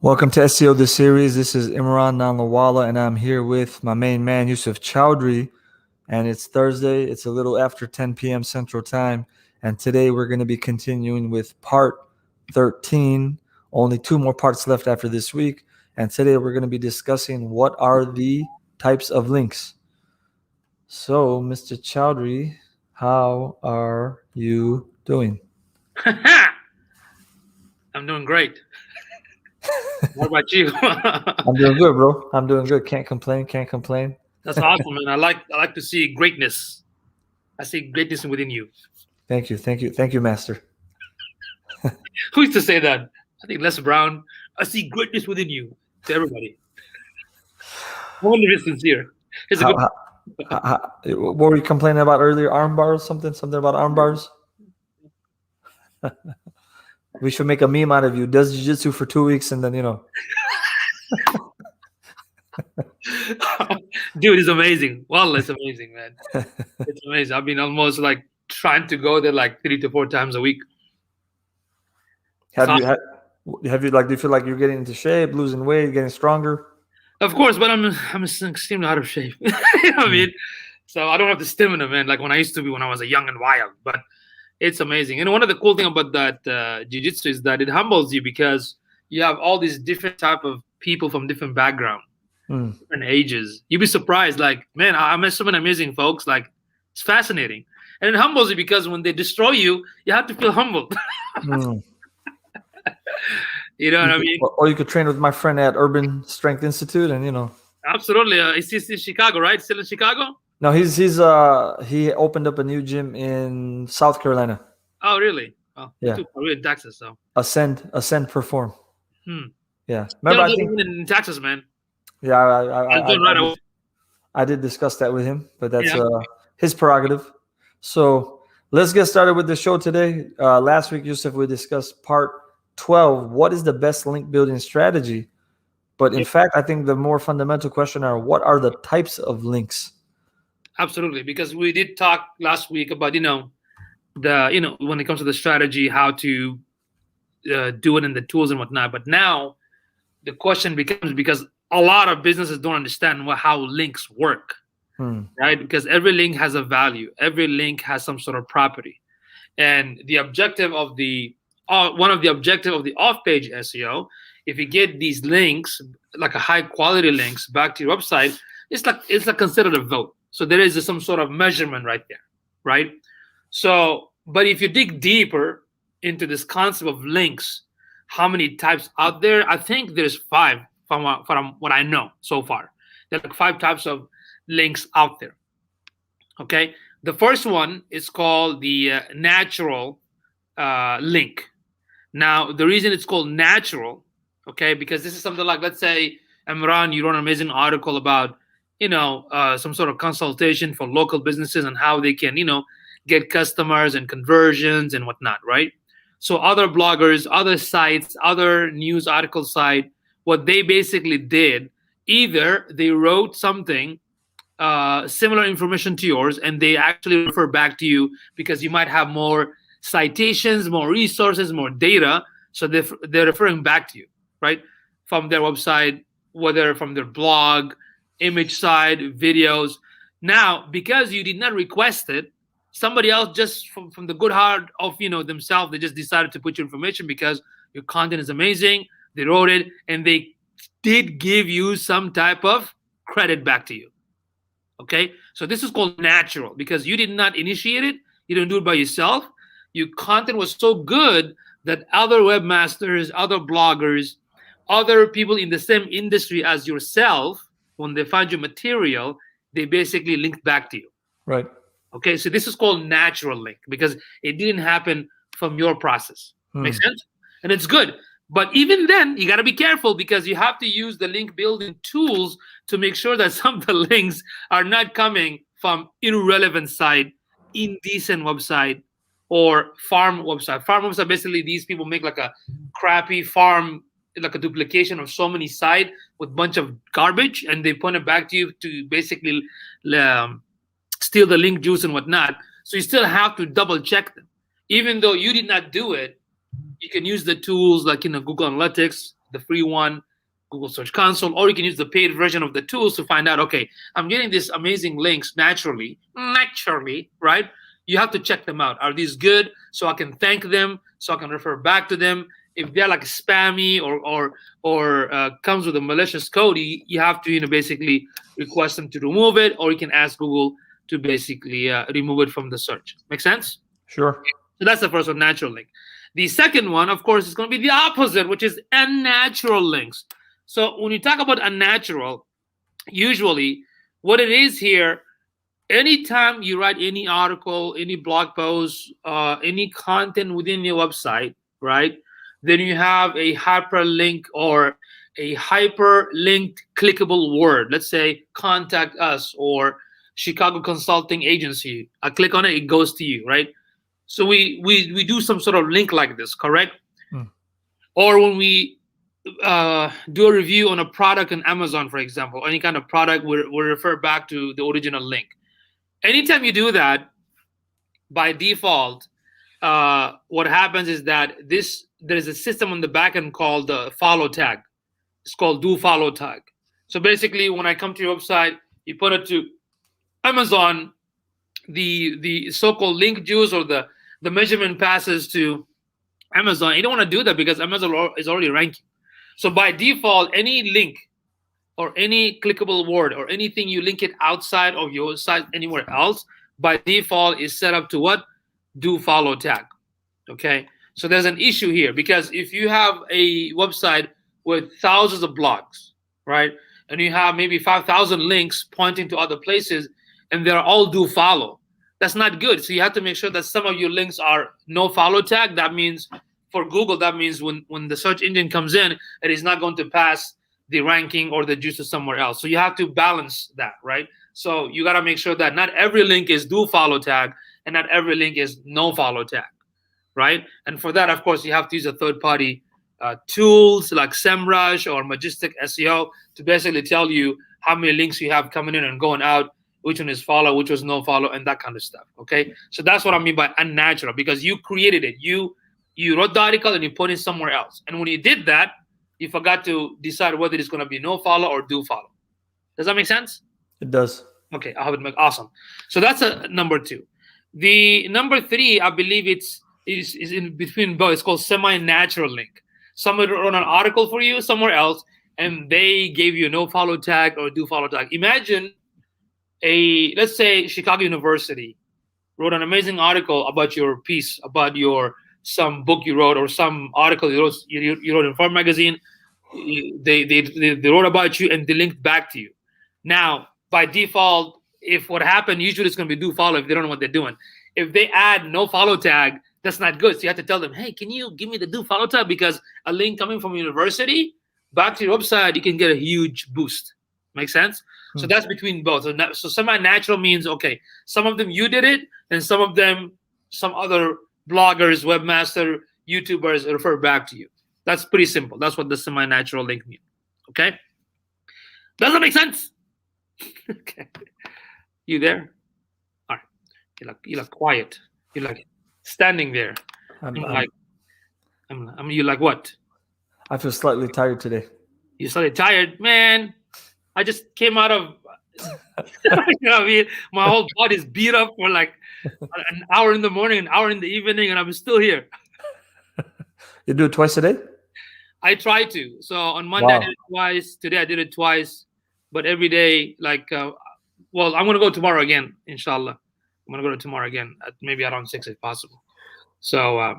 Welcome to SEO The Series. This is Imran Nanlawala, and I'm here with my main man, Yusuf Chowdhury. And it's Thursday. It's a little after 10 p.m. Central Time. And today we're going to be continuing with part 13. Only two more parts left after this week. And today we're going to be discussing what are the types of links. So, Mr. Chowdhury, how are you doing? I'm doing great. What about you? I'm doing good, bro. I'm doing good. Can't complain. That's awesome, man. I like to see greatness. I see greatness within you. Thank you, Master. Who used to say that? I think Les Brown. I see greatness within you. To everybody. I wonder if it's sincere. What were you complaining about earlier? Arm bars? Something about arm bars? We should make a meme out of you. Does jiu-jitsu for 2 weeks and then, Dude, it's amazing. Well, it's amazing, man. It's amazing. I've been almost like trying to go there like 3 to 4 times a week. Do you feel like you're getting into shape, losing weight, getting stronger? Of course, but I'm extremely out of shape. You know what I mean? So I don't have the stamina, man, like when I used to be when I was a young and wild. But it's amazing. And one of the cool things about that jiu-jitsu is that it humbles you because you have all these different type of people from different backgrounds, different ages. You'd be surprised. Like, man, I met so many amazing folks. Like, it's fascinating. And it humbles you because when they destroy you, you have to feel humbled. You know what I mean? Or you could train with my friend at Urban Strength Institute and, Absolutely. He's in Chicago, right? Still in Chicago? No, he opened up a new gym in South Carolina. Oh, really? Oh, yeah. We're in Texas, so. Ascend Perform. Yeah. Remember, I think in Texas, man. Yeah, I did discuss that with him, but that's his prerogative. So let's get started with the show today. Last week, Yusuf, we discussed part 12. What is the best link building strategy? But in fact, I think the more fundamental question are what are the types of links? Absolutely, because we did talk last week about when it comes to the strategy, how to do it and the tools and whatnot. But now the question becomes, because a lot of businesses don't understand how links work, right? Because every link has a value, every link has some sort of property, and the objective of one of the objective of the off-page SEO, if you get these links, like a high-quality links back to your website, it's like considered a vote. So there is some sort of measurement right there, right? So, but if you dig deeper into this concept of links, how many types out there? I think there's 5 from what I know so far. There's like 5 types of links out there. Okay, the first one is called the natural link. Now, the reason it's called natural, okay, because this is something like, let's say, Imran, you wrote an amazing article about some sort of consultation for local businesses and how they can, get customers and conversions and whatnot, right? So other bloggers, other sites, other news article site, what they basically did, either they wrote something similar information to yours and they actually refer back to you because you might have more citations, more resources, more data. So they're referring back to you, right? From their website, whether from their blog, image side, videos. Now, because you did not request it, somebody else just from the good heart of themselves, they just decided to put your information because your content is amazing. They wrote it and they did give you some type of credit back to you. Okay, so this is called natural because you did not initiate it. You didn't do it by yourself. Your content was so good that other webmasters, other bloggers, other people in the same industry as yourself, when they find your material, they basically linked back to you. Right. Okay, so this is called natural link because it didn't happen from your process. Make sense? And it's good. But even then, you got to be careful because you have to use the link building tools to make sure that some of the links are not coming from irrelevant site, indecent website, or farm website. Farm website, basically, these people make like a crappy farm, like a duplication of so many sites with a bunch of garbage, and they point it back to you to basically steal the link juice and whatnot. So you still have to double check them. Even though you did not do it, you can use the tools like Google Analytics, the free one, Google Search Console, or you can use the paid version of the tools to find out, okay, I'm getting these amazing links naturally, right? You have to check them out. Are these good? So I can thank them, so I can refer back to them. If they're like spammy or comes with a malicious code, you have to basically request them to remove it, or you can ask Google to basically remove it from the search. Make sense? Sure. So that's the first one, natural link. The second one, of course, is going to be the opposite, which is unnatural links. So when you talk about unnatural, usually what it is here, anytime you write any article, any blog post, any content within your website, right? Then you have a hyperlink or a hyperlinked clickable word. Let's say contact us or Chicago Consulting Agency. I click on it, it goes to you, right? So we do some sort of link like this, correct? Or when we do a review on a product on Amazon, for example, any kind of product, we'll refer back to the original link. Anytime you do that, by default, what happens is that there's a system on the back end called the follow tag. It's called do follow tag. So basically, when I come to your website, you put it to Amazon, the so-called link juice or the measurement passes to Amazon. You don't want to do that because Amazon is already ranking. So by default, any link or any clickable word or anything you link it outside of your site anywhere else, by default is set up to what? Do follow tag. Okay. So there's an issue here because if you have a website with thousands of blogs, right, and you have maybe 5,000 links pointing to other places, and they're all do follow, that's not good. So you have to make sure that some of your links are no follow tag. That means for Google, that means when the search engine comes in, it is not going to pass the ranking or the juice to somewhere else. So you have to balance that, right? So you got to make sure that not every link is do follow tag and not every link is no follow tag, right? And for that, of course, you have to use a third-party tools like SEMrush or Majestic SEO to basically tell you how many links you have coming in and going out, which one is follow, which was no follow, and that kind of stuff, okay? So that's what I mean by unnatural, because you created it. You wrote the article and you put it somewhere else. And when you did that, you forgot to decide whether it's going to be no follow or do follow. Does that make sense? It does. Okay, I hope it makes awesome. So that's a number two. The number three, I believe is in between both. It's called semi-natural link. Somebody wrote an article for you somewhere else, and they gave you a no follow tag or do follow tag. Imagine let's say Chicago University wrote an amazing article about your piece, about some book you wrote or some article you wrote in Forbes magazine. They wrote about you and they linked back to you. Now, by default, if what happened, usually it's going to be do follow if they don't know what they're doing. If they add no follow tag, that's not good. So you have to tell them, hey, can you give me the do follow tag? Because a link coming from university back to your website, you can get a huge boost. Make sense? So that's between both. So semi-natural means, okay, some of them you did it, and some of them, some other bloggers, webmaster, YouTubers refer back to you. That's pretty simple. That's what the semi-natural link means. Okay? Does that make sense? Okay. You there? All right. You look quiet. You're like standing there. You're like what? I feel slightly tired today. You started tired, man. I just came out of, you know what I mean? My whole body's beat up for like an hour in the morning, an hour in the evening, and I'm still here. You do it twice a day? I try to. So on Monday, I did it twice. Today, I did it twice. But every day, like, I'm going to go tomorrow again, inshallah. I'm going to go tomorrow again, maybe around 6 if possible. So,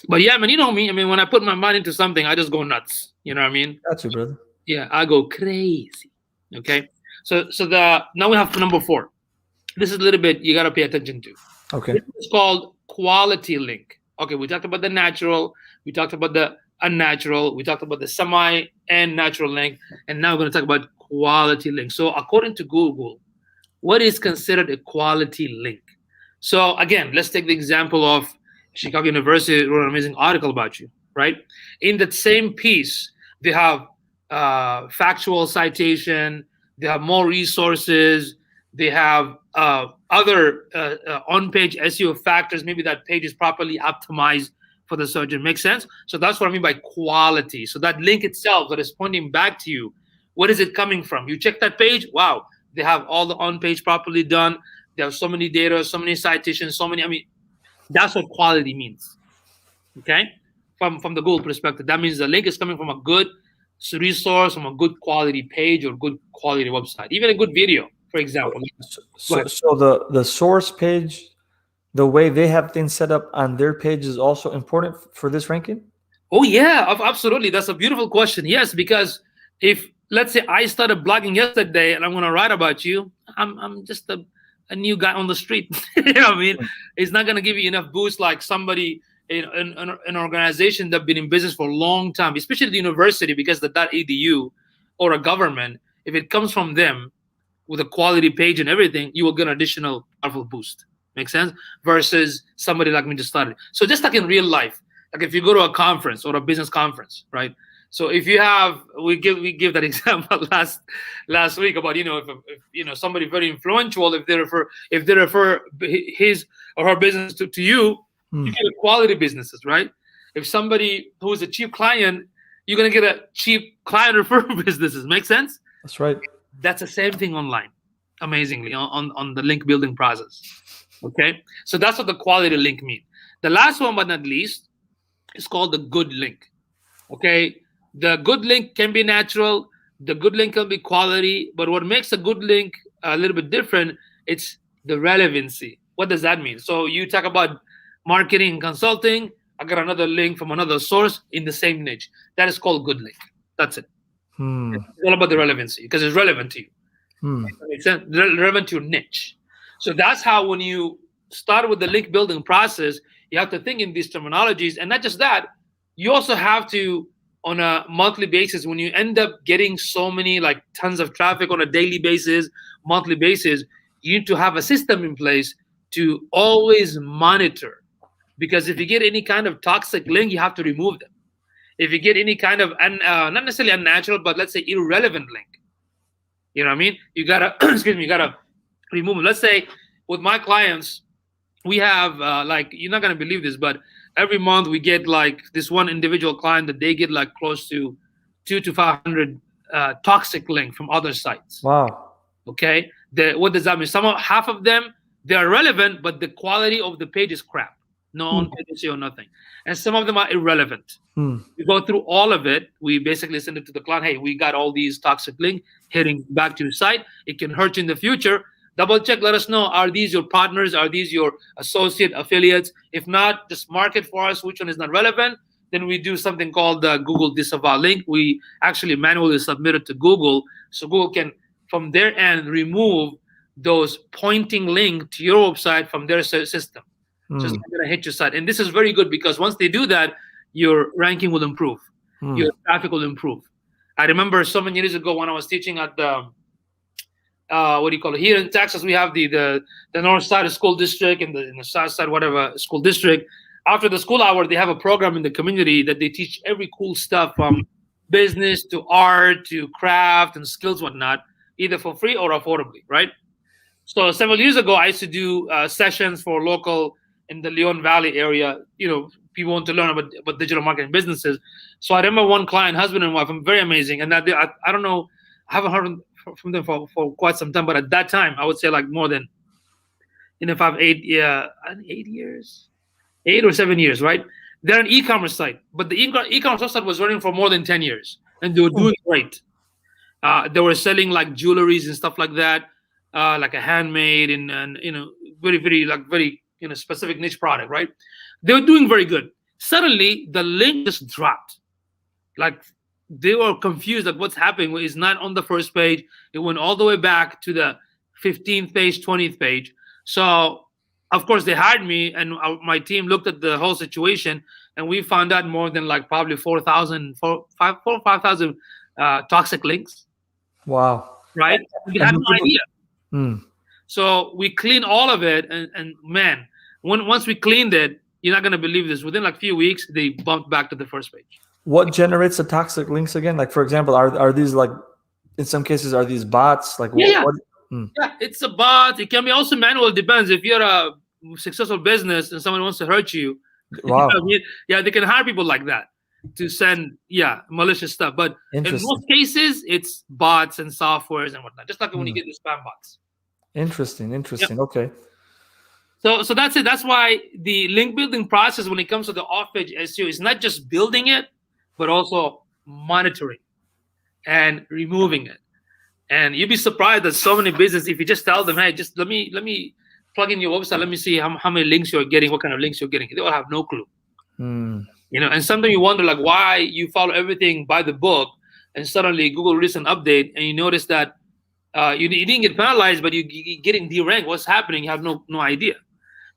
but yeah, man, you know me. I mean, when I put my mind into something, I just go nuts. You know what I mean? Got you, brother. Yeah, I go crazy. Okay. So now we have number 4. This is a little bit you got to pay attention to. Okay. It's called quality link. Okay, we talked about the natural. We talked about the unnatural. We talked about the semi and natural link. And now we're going to talk about quality link. So according to Google, what is considered a quality link? So again, let's take the example of Chicago University wrote an amazing article about you, right? In that same piece, they have factual citation, they have more resources, they have other on-page SEO factors. Maybe that page is properly optimized for the search engine. Make sense? So that's what I mean by quality. So that link itself that is pointing back to you, what is it coming from? You check that page, wow, they have all the on-page properly done. They have so many data, so many citations, so many. I mean, that's what quality means. Okay, from the Google perspective, that means the link is coming from a good resource, from a good quality page or good quality website, even a good video, for example. So the source page, the way they have things set up on their page is also important for this ranking? Oh yeah, absolutely. That's a beautiful question. Yes, because if let's say I started blogging yesterday and I'm going to write about you, I'm just a new guy on the street. You know what I mean? It's not going to give you enough boost like somebody in an organization that's been in business for a long time, especially the university, because the .edu or a government, if it comes from them with a quality page and everything, you will get an additional powerful boost. Make sense? Versus somebody like me just started. So just like in real life, like if you go to a conference or a business conference, right? So if you have, we give that example last week about if somebody very influential, if they refer his or her business to you, you get a quality businesses, right? If somebody who is a cheap client, you're gonna get a cheap client referral businesses. Make sense? That's right. That's the same thing online, amazingly on the link building process. Okay, so that's what the quality link means. The last one, but not least, is called the good link. Okay, the good link can be natural. The good link can be quality. But what makes a good link a little bit different, it's the relevancy. What does that mean? So you talk about marketing and consulting. I got another link from another source in the same niche. That is called good link. That's it. It's all about the relevancy because it's relevant to you. That makes sense? Relevant to your niche. So that's how when you start with the link building process, you have to think in these terminologies. And not just that, you also have to, on a monthly basis, when you end up getting so many, like tons of traffic on a daily basis, monthly basis, you need to have a system in place to always monitor. Because if you get any kind of toxic link, you have to remove them. If you get any kind of, not necessarily unnatural, but let's say irrelevant link, you know what I mean? You gotta, you gotta remove them. Let's say with my clients, we have like, you're not gonna believe this, but every month we get like this one individual client that they get like close to 200 to 500 toxic link from other sites. Wow. Okay. What does that mean? Half of them, they are relevant, but the quality of the page is crap. No on-page SEO, nothing. And some of them are irrelevant. We go through all of it. We basically send it to the client. Hey, we got all these toxic links heading back to your site. It can hurt you in the future. Double check. Let us know. Are these your partners? Are these your associate affiliates? If not, just mark it for us. Which one is not relevant? Then we do something called the Google disavow link. We actually manually submit it to Google. So Google can, from their end, remove those pointing link to your website from their system. Just not gonna hit your site. And this is very good because once they do that, your ranking will improve. Your traffic will improve. I remember so many years ago when I was teaching at the what do you call it? Here in Texas, we have the North Side School District and the South Side whatever school district. After the school hour, they have a program in the community that they teach every cool stuff from business to art to craft and skills, whatnot, either for free or affordably, right? So several years ago, I used to do sessions for local in the Leon Valley area. You know, people want to learn about digital marketing businesses. So I remember one client, husband and wife, very amazing. And I don't know, I haven't heard from them for quite some time, but at that time, I would say like more than, 8 years, 8 or 7 years, right? They're an e-commerce site, but the e-commerce website was running for more than 10 years, and they were doing great. They were selling like jewelries and stuff like that, like a handmade and very, very like very specific niche product, right? They were doing very good. Suddenly, the link just dropped. Like they were confused, like what's happening? It's not on the first page. It went all the way back to the 15th page, 20th page. So, of course, they hired me, and my team looked at the whole situation, and we found out more than like probably 4,000 or 5,000 toxic links. Wow. Right? We had no idea. So we cleaned all of it, and man, once we cleaned it, you're not gonna believe this. Within like a few weeks, they bumped back to the first page. What generates the toxic links again? Like, for example, are these like, in some cases, are these bots? Like, yeah, it's a bot. It can be also manual. It depends. If you're a successful business and someone wants to hurt you, Wow. I mean? Yeah, they can hire people like that to send malicious stuff. But in Interesting. most cases, it's bots and softwares and whatnot. Just like when you get the spam bots. Interesting. Okay. So that's it. That's why the link building process, when it comes to the off-page SEO, is not just building it, but also monitoring and removing it. And you'd be surprised that so many businesses, if you just tell them, hey, just let me plug in your website, let me see how many links you're getting, what kind of links you're getting, they will have no clue. And sometimes you wonder like why you follow everything by the book, and suddenly Google released an update and you notice that you didn't get penalized, but you're getting deranked. What's happening? You have no idea.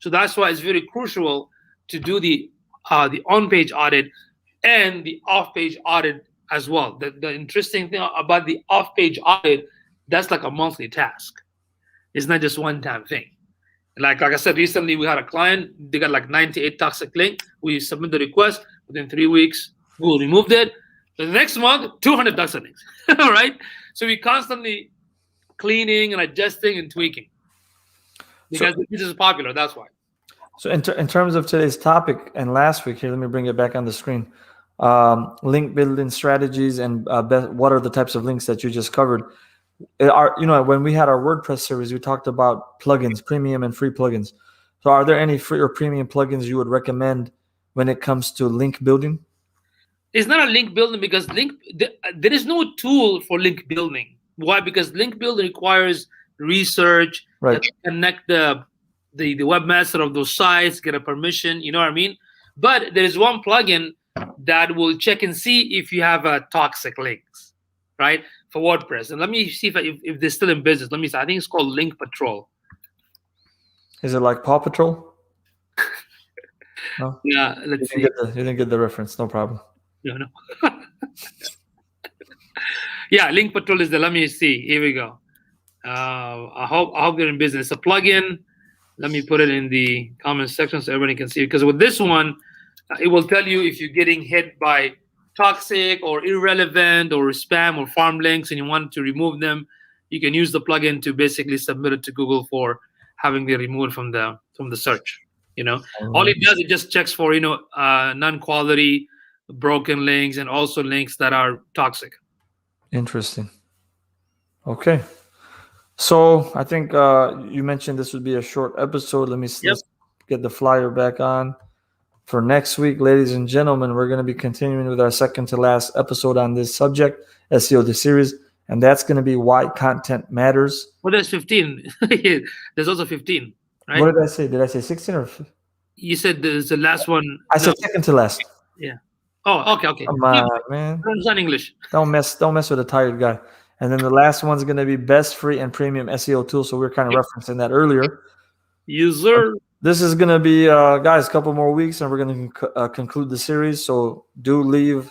So that's why it's very crucial to do the on-page audit and the off-page audit as well. The interesting thing about the off-page audit, that's like a monthly task. It's not just one-time thing. Like I said, recently we had a client, they got like 98 toxic link. We submit the request. Within 3 weeks, Google removed it. The next month, 200 toxic links. All right? So we constantly cleaning and adjusting and tweaking. Because this is popular, that's why. So in terms of today's topic and last week, here, let me bring it back on the screen. Link building strategies and what are the types of links that you just covered? When we had our WordPress series, we talked about plugins, premium and free plugins. So are there any free or premium plugins you would recommend when it comes to link building? It's not a link building because there is no tool for link building. Why? Because link building requires research, right? Connect the webmaster of those sites, get a permission. You know what I mean? But there is one plugin that will check and see if you have toxic links, right? For WordPress. And let me see if they're still in business. Let me see. I think it's called Link Patrol. Is it like Paw Patrol? No. Yeah. Let's see. You didn't get the reference. No problem. No. Yeah, Link Patrol is the. Let me see. Here we go. I hope they're in business. It's a plugin. Let me put it in the comment section so everybody can see it. Because with this one, it will tell you if you're getting hit by toxic or irrelevant or spam or farm links and you want to remove them. You can use the plugin to basically submit it to Google for having them removed from the search. All it does, it just checks for non-quality, broken links, and also links that are toxic. Interesting. Okay. So I think you mentioned this would be a short episode. Let's get the flyer back on for next week. Ladies and gentlemen, we're going to be continuing with our second to last episode on this subject, SEO the series, and that's going to be why content matters. Well, there's 15. There's also 15, right? What did I say? Did I say 16 or? You said there's the last one. I said second to last. Yeah. Oh, okay. Come on, man. I understand English. Don't mess with a tired guy. And then the last one's going to be best free and premium SEO tool. So we're kind of referencing that earlier. User. This is going to be, guys, a couple more weeks, and we're going to conclude the series. So do leave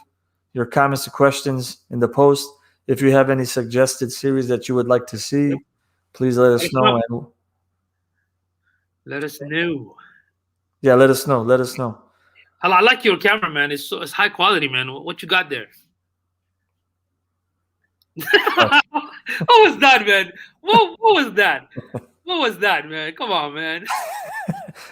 your comments and questions in the post. If you have any suggested series that you would like to see, please let us know. And let us know. Yeah, let us know. I like your camera, man. It's high quality, man. What you got there? What was that, man? What was that? What was that, man? Come on, man.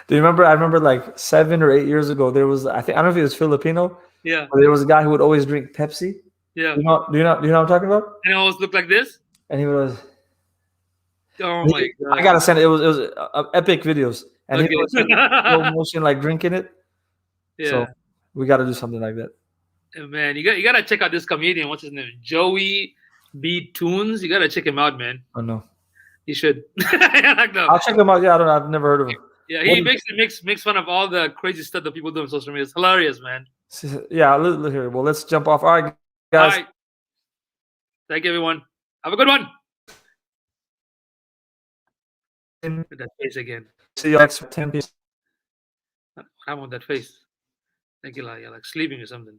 Do you remember? I remember like 7 or 8 years ago, there was, I don't know if he was Filipino. Yeah. But there was a guy who would always drink Pepsi. Yeah. Do you know what I'm talking about? And it always looked like this. And he was. Oh my god! I gotta send it. It was epic videos, and he was slow motion, like drinking it. Yeah. So we got to do something like that. Man, you got to check out this comedian. What's his name? Joey B. Tunes. You got to check him out, man. Oh no. You should. I'll check him out. Yeah, I've never heard of him. Yeah, he makes fun of all the crazy stuff that people do on social media. It's hilarious, man. Yeah, here. Well, let's jump off. All right, guys. All right. Thank you, everyone. Have a good one. That face again. See you next 10 p.m. I want that face. Thank you, like sleeping or something.